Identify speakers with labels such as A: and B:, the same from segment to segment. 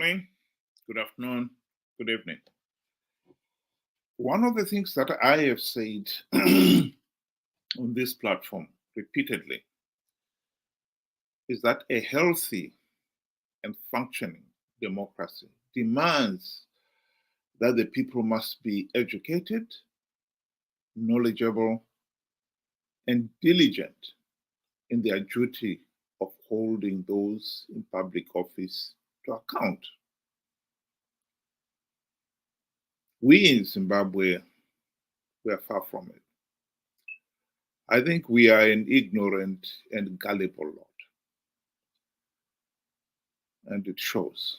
A: morning, good afternoon, good evening. One of the things that I have said on this platform repeatedly is that a healthy and functioning democracy demands that the people must be educated, knowledgeable, and diligent in their duty of holding those in public office to account. We in Zimbabwe, we are far from it. I think we are an ignorant and gullible lot. And it shows.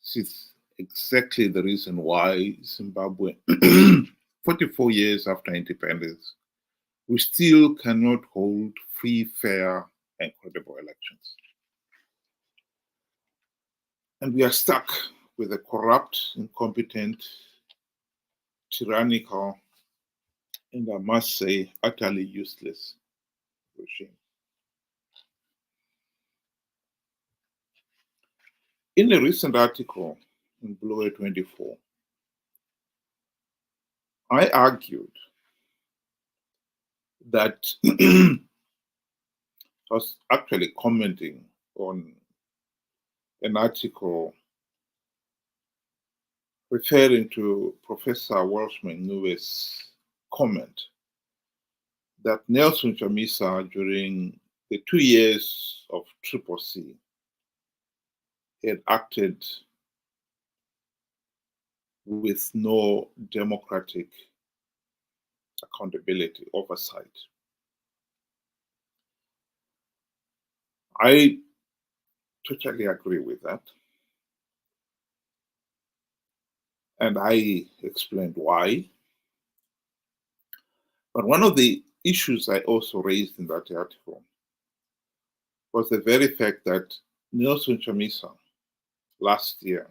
A: This is exactly the reason why Zimbabwe, 44 years after independence, we still cannot hold free, fair, and credible elections. And we are stuck with a corrupt, incompetent, tyrannical, and I must say, utterly useless regime. In a recent article in Blue 24, I argued that I was actually commenting on an article referring to Professor Welshman Nuwe's comment that Nelson Chamisa, during the 2 years of Triple C, had acted with no democratic accountability, oversight. I totally agree with that. And I explained why. But one of the issues I also raised in that article was the very fact that Nelson Chamisa last year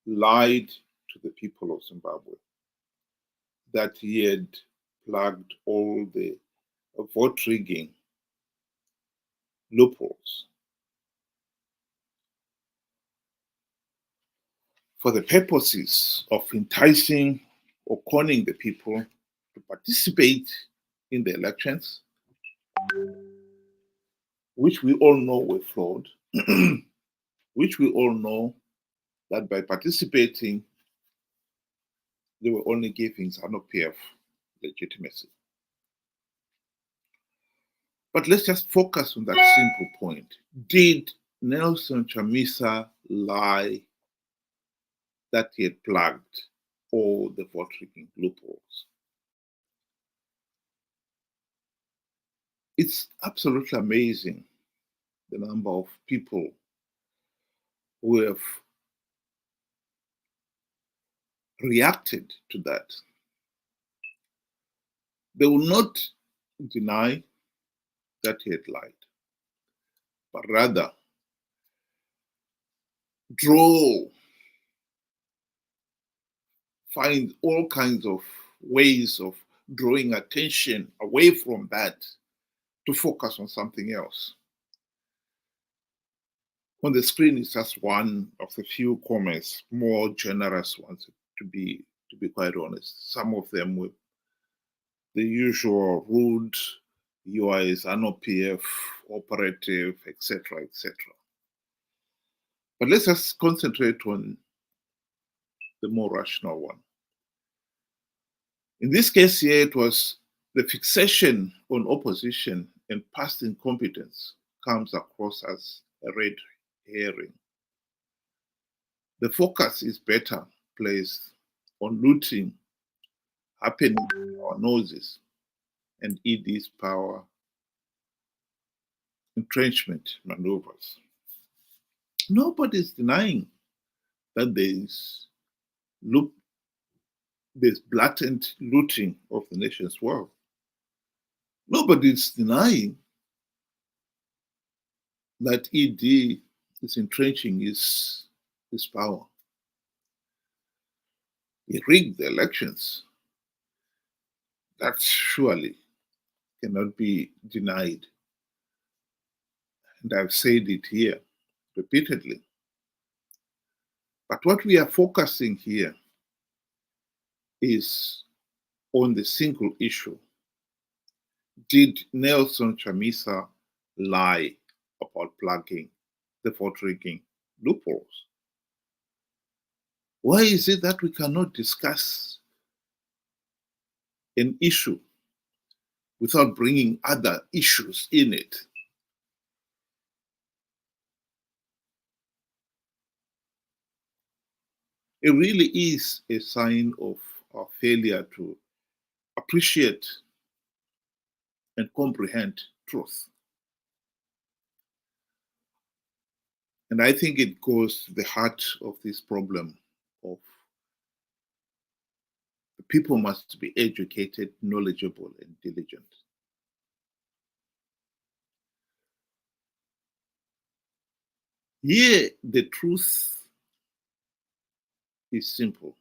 A: lied to the people of Zimbabwe that he had plugged all the vote rigging loopholes for the purposes of enticing or conning the people to participate in the elections, which we all know were flawed, which we all know that by participating, they were only giving Zanu PF legitimacy. But let's just focus on that simple point. Did Nelson Chamisa lie that he had plugged all the vote rigging loopholes? It's absolutely amazing the number of people who have reacted to that. They will not deny that he had lied, but rather find all kinds of ways of drawing attention away from that to focus on something else. On the screen is just one of the few comments, more generous ones, to be quite honest. Some of them with the usual rude, you are a Zanu PF operative, etc., etc. But let's just concentrate on the more rational one. In this case here, it was the fixation on opposition and past incompetence comes across as a red herring. The focus is better placed on looting happening in our noses and ED's power entrenchment maneuvers. Nobody's denying that there's blatant looting of the nation's wealth. Nobody's denying that ED is entrenching his power. He rigged the elections. That surely cannot be denied. And I've said it here repeatedly. But what we are focusing here is on the single issue. Did Nelson Chamisa lie about plugging the vote rigging loopholes? Why is it that we cannot discuss an issue without bringing other issues in it? It really is a sign of our failure to appreciate and comprehend truth. And I think it goes to the heart of this problem of people must be educated, knowledgeable, and diligent. Here, the truth is simple.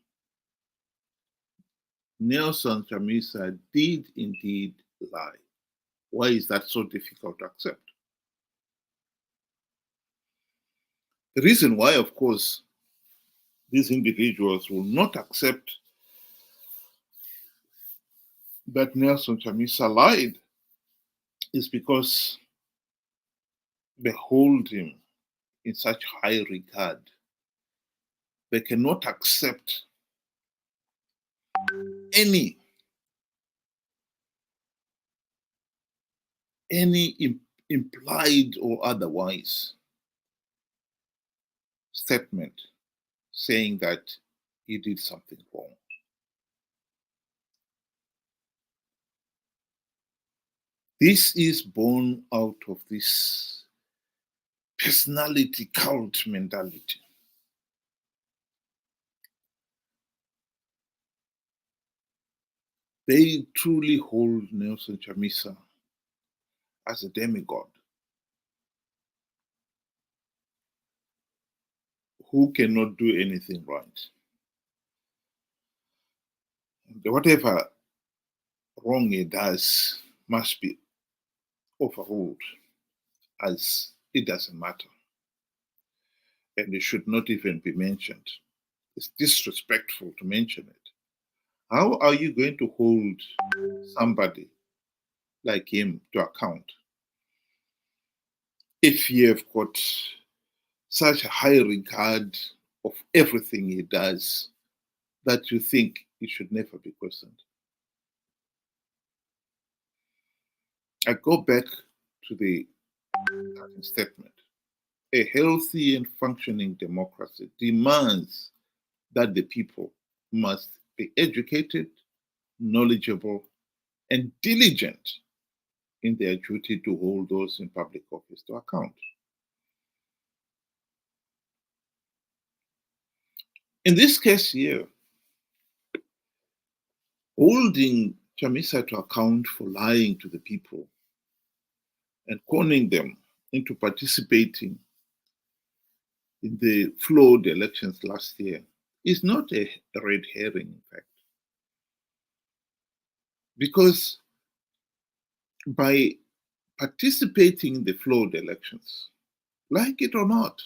A: Nelson Chamisa did indeed lie. Why is that so difficult to accept? The reason why, of course, these individuals will not accept that Nelson Chamisa lied is because they hold him in such high regard. They cannot accept any implied or otherwise statement saying that he did something wrong. This is born out of this personality cult mentality. They truly hold Nelson Chamisa as a demigod who cannot do anything right. Whatever wrong he does must be overruled, as it doesn't matter. And it should not even be mentioned. It's disrespectful to mention it. How are you going to hold somebody like him to account if you have got such a high regard of everything he does that you think it should never be questioned? I go back to the statement. A healthy and functioning democracy demands that the people must be educated, knowledgeable, and diligent in their duty to hold those in public office to account. In this case here, holding Chamisa to account for lying to the people and conning them into participating in the flawed elections last year is not a red herring, in fact. Because by participating in the flawed elections, like it or not,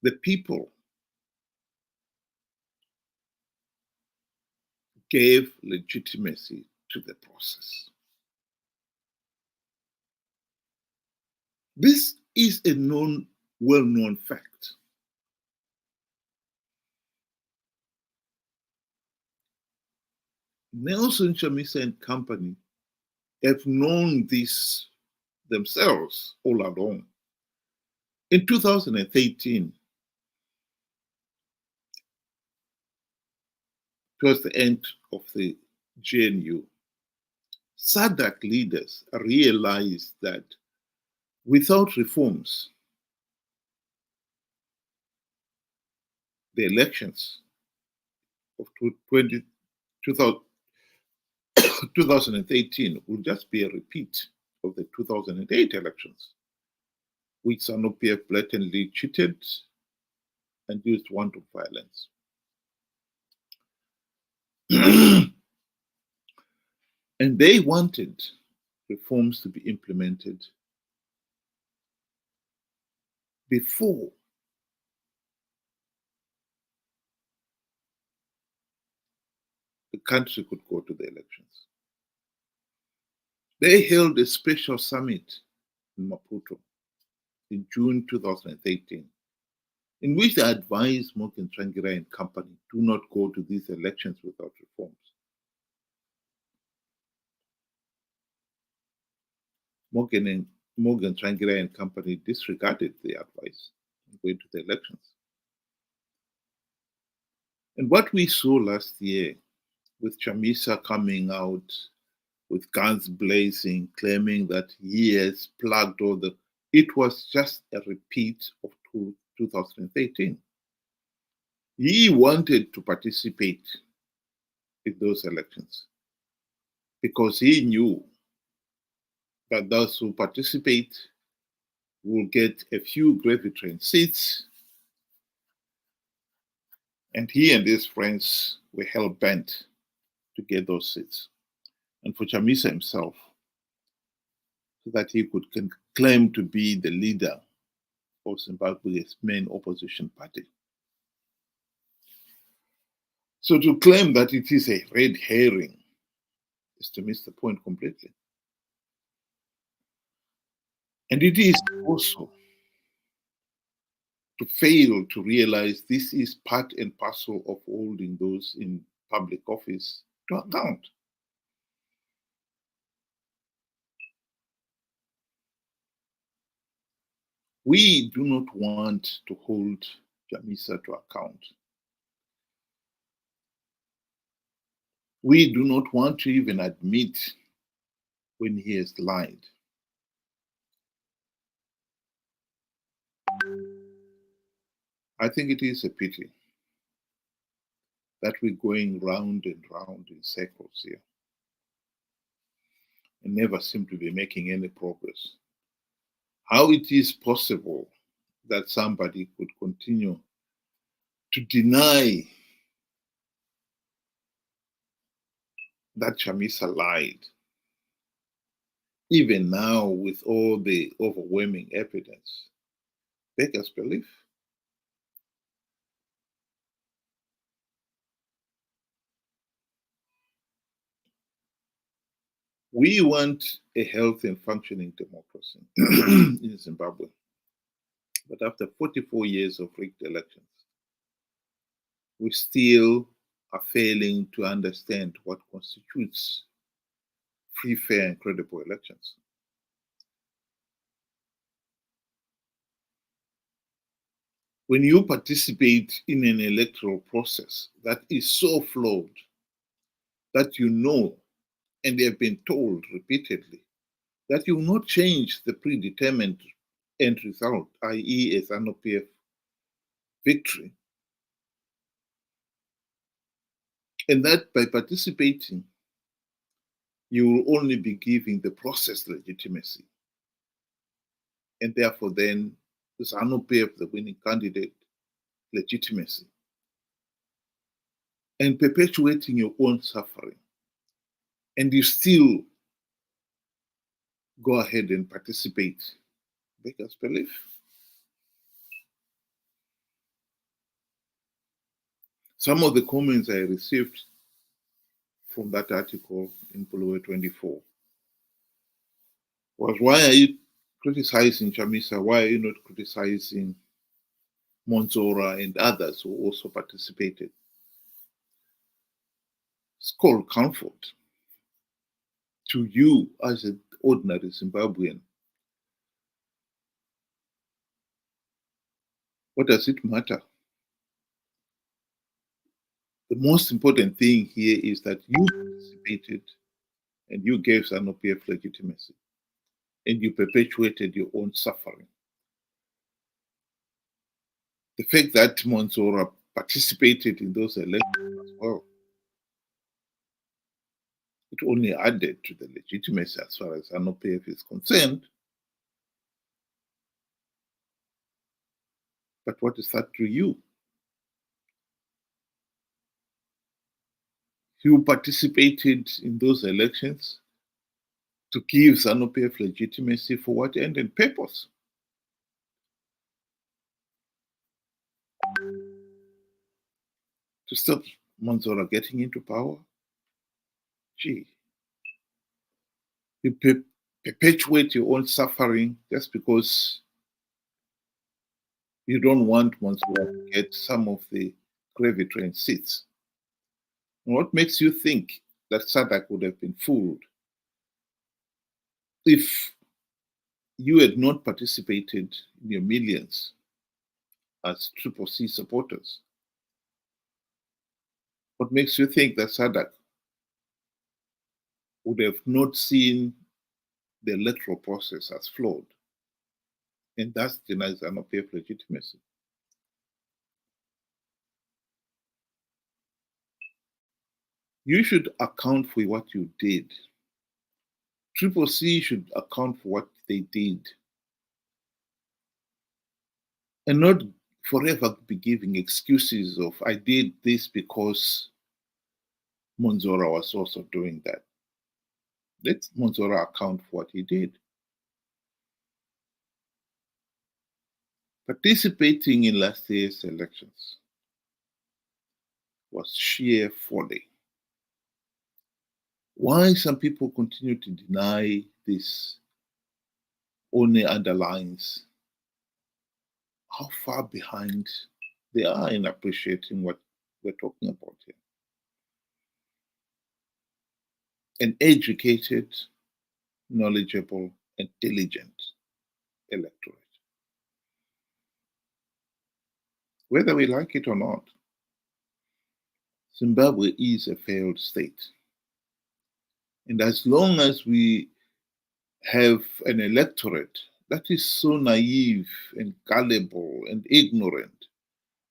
A: the people gave legitimacy to the process. This is a well-known fact. Nelson Chamisa and company have known this themselves all along. In 2013, towards the end of the GNU, SADC leaders realized that without reforms, the elections of 2018 will just be a repeat of the 2008 elections, which Zanu PF blatantly cheated and used wanton violence. And they wanted reforms to be implemented before the country could go to the elections. They held a special summit in Maputo in June 2018, in which they advised Morgan Tsvangirai and company do not go to these elections without reforms. Morgan Tsvangirai and company disregarded the advice and went to the elections. And what we saw last year, with Chamisa coming out with guns blazing, claiming that he has plugged all the, it was just a repeat of 2018. He wanted to participate in those elections because he knew that those who participate will get a few gravy train seats, and he and his friends were hell-bent to get those seats. And for Chamisa himself, so that he could claim to be the leader of Zimbabwe's main opposition party. So to claim that it is a red herring is to miss the point completely. And it is also to fail to realize this is part and parcel of holding those in public office to account. We do not want to hold Chamisa to account. We do not want to even admit when he has lied. I think it is a pity that we're going round and round in circles here and never seem to be making any progress. How it is possible that somebody could continue to deny that Chamisa lied, even now with all the overwhelming evidence, beggars belief. We want a healthy and functioning democracy in Zimbabwe. But after 44 years of rigged elections, we still are failing to understand what constitutes free, fair, and credible elections. When you participate in an electoral process that is so flawed that you know and they have been told repeatedly that you will not change the predetermined end result, i.e. a Zanu PF victory, and that by participating, you will only be giving the process legitimacy, and therefore then the Zanu PF, the winning candidate, legitimacy, and perpetuating your own suffering, and you still go ahead and participate, beggars belief. Some of the comments I received from that article in Bulawayo 24 was, why are you criticizing Chamisa? Why are you not criticizing Mwonzora and others who also participated? It's called comfort to you as an ordinary Zimbabwean. What does it matter? The most important thing here is that you participated and you gave Zanu PF legitimacy and you perpetuated your own suffering. The fact that Mwonzora participated in those elections as well, it only added to the legitimacy as far as Zanu PF is concerned. But what is that to you? You participated in those elections to give Zanu PF legitimacy for what end and purpose? to stop Mwonzora getting into power? Gee, you perpetuate your own suffering just because you don't want Mwonzora to get some of the gravy train seats. And what makes you think that SADC would have been fooled if you had not participated in your millions as Triple C supporters? What makes you think that SADC would have not seen the electoral process as flawed and thus denies Zanu PF legitimacy? You should account for what you did. Triple C should account for what they did and not forever be giving excuses of, I did this because Mwonzora was also doing that. Let Mwonzora account for what he did. Participating in last year's elections was sheer folly. Why some people continue to deny this only underlines how far behind they are in appreciating what we're talking about here. An educated, knowledgeable, and diligent electorate. Whether we like it or not, Zimbabwe is a failed state. And as long as we have an electorate that is so naive and gullible and ignorant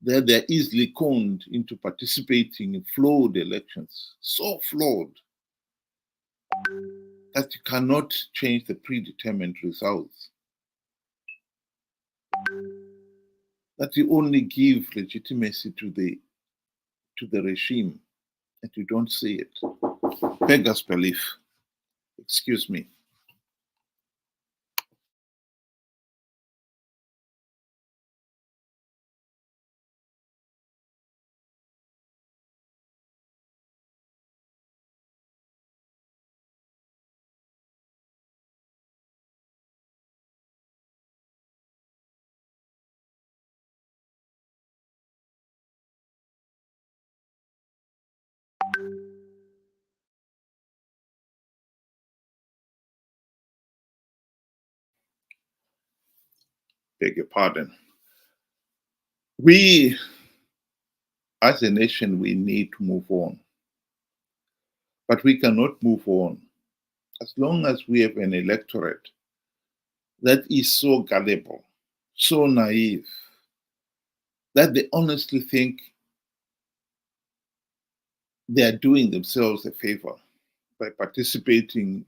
A: that they're easily conned into participating in flawed elections, so flawed that you cannot change the predetermined results, that you only give legitimacy to the regime and you don't see it. Beggars belief. Excuse me. Beg your pardon. We, as a nation, we need to move on. But we cannot move on as long as we have an electorate that is so gullible, so naive, that they honestly think they are doing themselves a favor by participating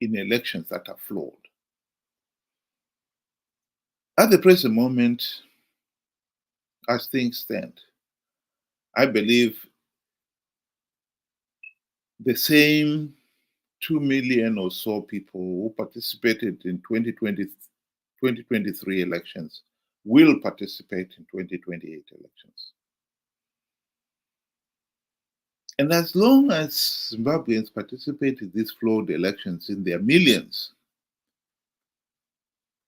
A: in elections that are flawed. At the present moment, as things stand, I believe the same 2 million or so people who participated in 2023 elections will participate in 2028 elections. And as long as Zimbabweans participate in these flawed elections in their millions,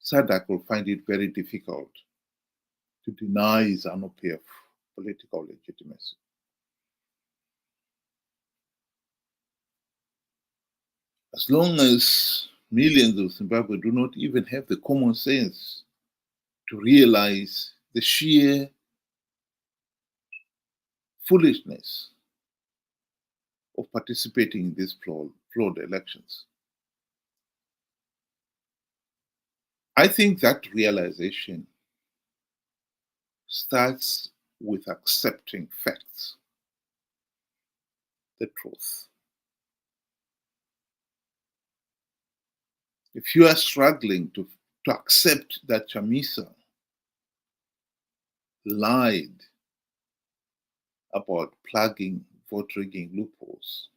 A: SADC will find it very difficult to deny Zanu PF political legitimacy. As long as millions of Zimbabwe do not even have the common sense to realize the sheer foolishness of participating in these flawed elections. I think that realization starts with accepting facts, the truth. If you are struggling to accept that Chamisa lied about plugging vote rigging loopholes,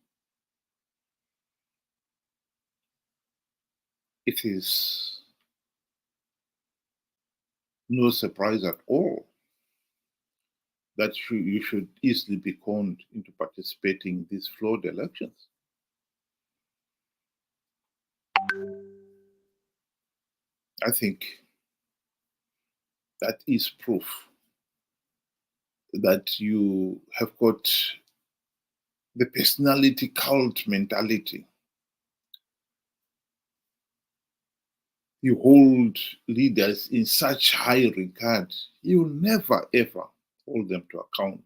A: it is no surprise at all that you should easily be conned into participating in these flawed elections. I think that is proof that you have got the personality cult mentality. You hold leaders in such high regard, you'll never ever hold them to account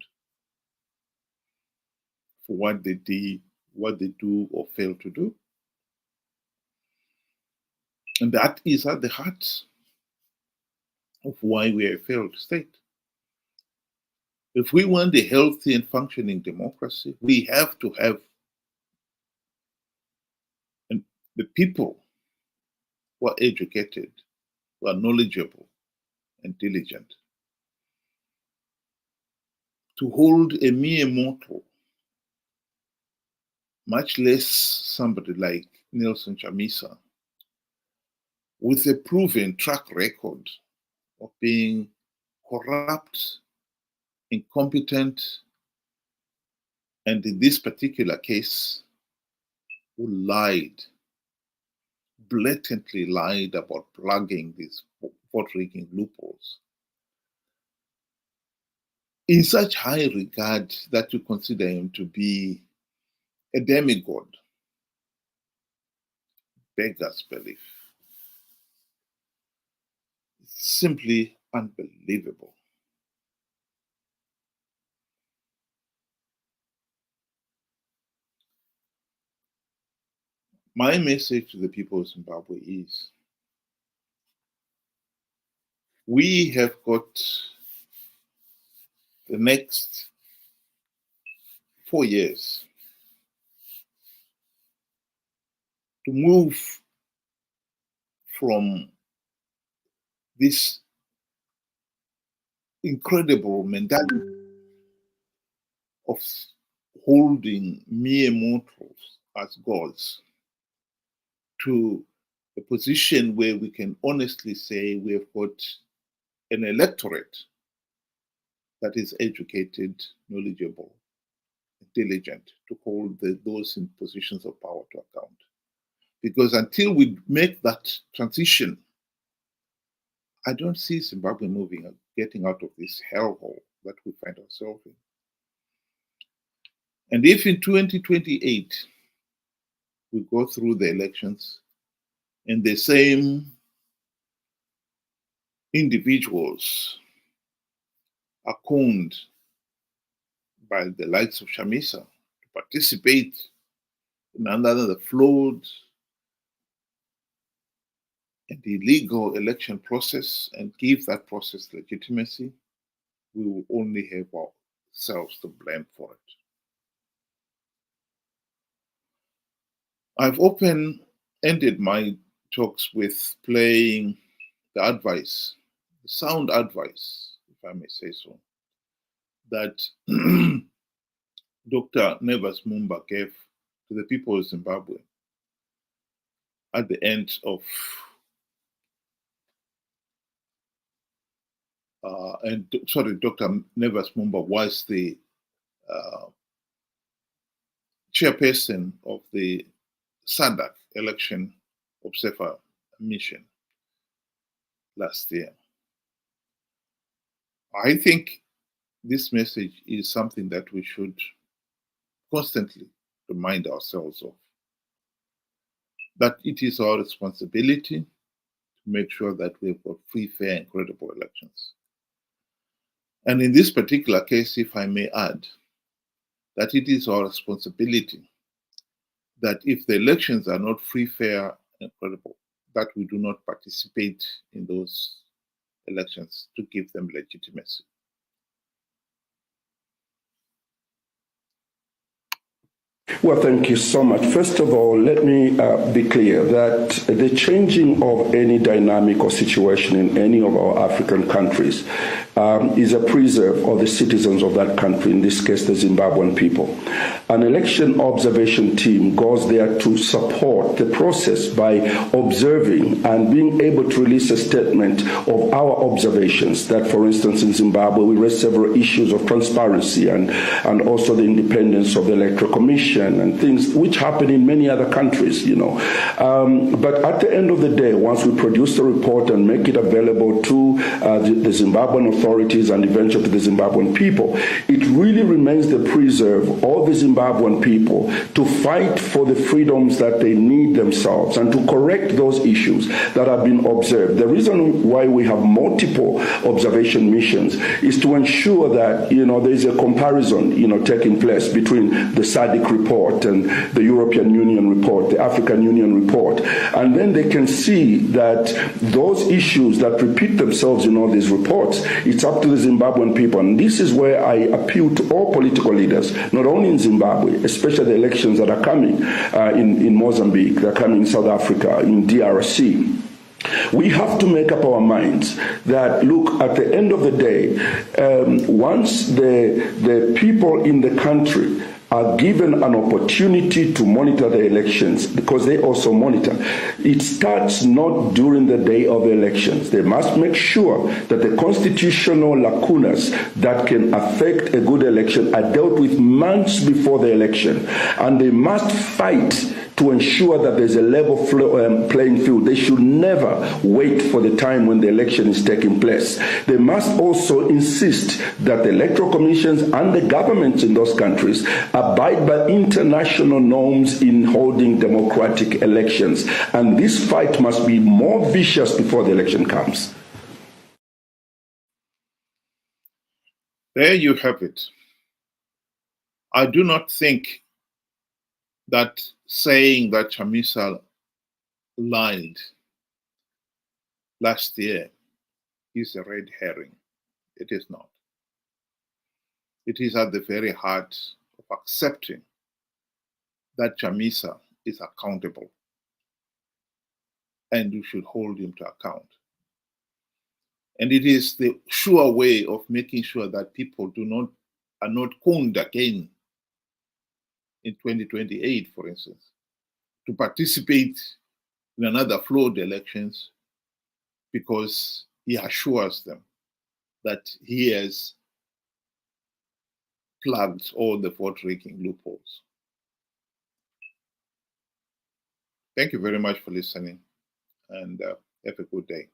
A: for what they do or fail to do. And that is at the heart of why we are a failed state. If we want a healthy and functioning democracy, we have to have the people who are educated, who are knowledgeable and diligent. To hold a mere mortal, much less somebody like Nelson Chamisa, with a proven track record of being corrupt, incompetent, and in this particular case, who lied, blatantly lied about plugging these vote-rigging loopholes. In such high regard that you consider him to be a demigod, beggars belief. It's simply unbelievable. My message to the people of Zimbabwe is, we have got the next 4 years to move from this incredible mentality of holding mere mortals as gods to a position where we can honestly say we have got an electorate that is educated, knowledgeable, diligent to hold those in positions of power to account. Because until we make that transition, I don't see Zimbabwe getting out of this hellhole that we find ourselves in. And if in 2028 we go through the elections and the same individuals are conned by the likes of Chamisa to participate in another flawed and illegal election process and give that process legitimacy, we will only have ourselves to blame for it. I've often ended my talks with playing the advice, the sound advice, if I may say so, that Dr. Nevas Mumba gave to the people of Zimbabwe at the end of Dr. Nevas Mumba was the chairperson of the SADC election observer mission last year. I think this message is something that we should constantly remind ourselves of, that it is our responsibility to make sure that we've got free, fair, and credible elections. And in this particular case, if I may add, that it is our responsibility that if the elections are not free, fair, and credible, that we do not participate in those elections to give them legitimacy.
B: Well, thank you so much. First of all, let me be clear that the changing of any dynamic or situation in any of our African countries is a preserve of the citizens of that country, in this case, the Zimbabwean people. An election observation team goes there to support the process by observing and being able to release a statement of our observations that, for instance, in Zimbabwe, we raised several issues of transparency and also the independence of the Electoral Commission and things which happen in many other countries, you know. But at the end of the day, once we produce the report and make it available to the Zimbabwean authorities and eventually to the Zimbabwean people, it really remains the preserve of the Zimbabwean people to fight for the freedoms that they need themselves and to correct those issues that have been observed. The reason why we have multiple observation missions is to ensure that, you know, there's a comparison, you know, taking place between the SADC report and the European Union report, the African Union report, and then they can see that those issues that repeat themselves in all these reports, it's up to the Zimbabwean people. And this is where I appeal to all political leaders, not only in Zimbabwe, especially the elections that are coming in Mozambique, they're coming in South Africa, in DRC. We have to make up our minds that, look, at the end of the day, once the people in the country are given an opportunity to monitor the elections, because they also monitor, it starts not during the day of the elections. They must make sure that the constitutional lacunas that can affect a good election are dealt with months before the election, and they must fight to ensure that there's a level playing field. They should never wait for the time when the election is taking place. They must also insist that the electoral commissions and the governments in those countries abide by international norms in holding democratic elections. And this fight must be more vicious before the election comes.
A: There you have it. I do not think that saying that Chamisa lied last year is a red herring. It is not. It is at the very heart of accepting that Chamisa is accountable and you should hold him to account. And it is the sure way of making sure that people are not conned again in 2028, for instance, to participate in another flawed elections, because he assures them that he has plugged all the vote-raking loopholes. Thank you very much for listening, and have a good day.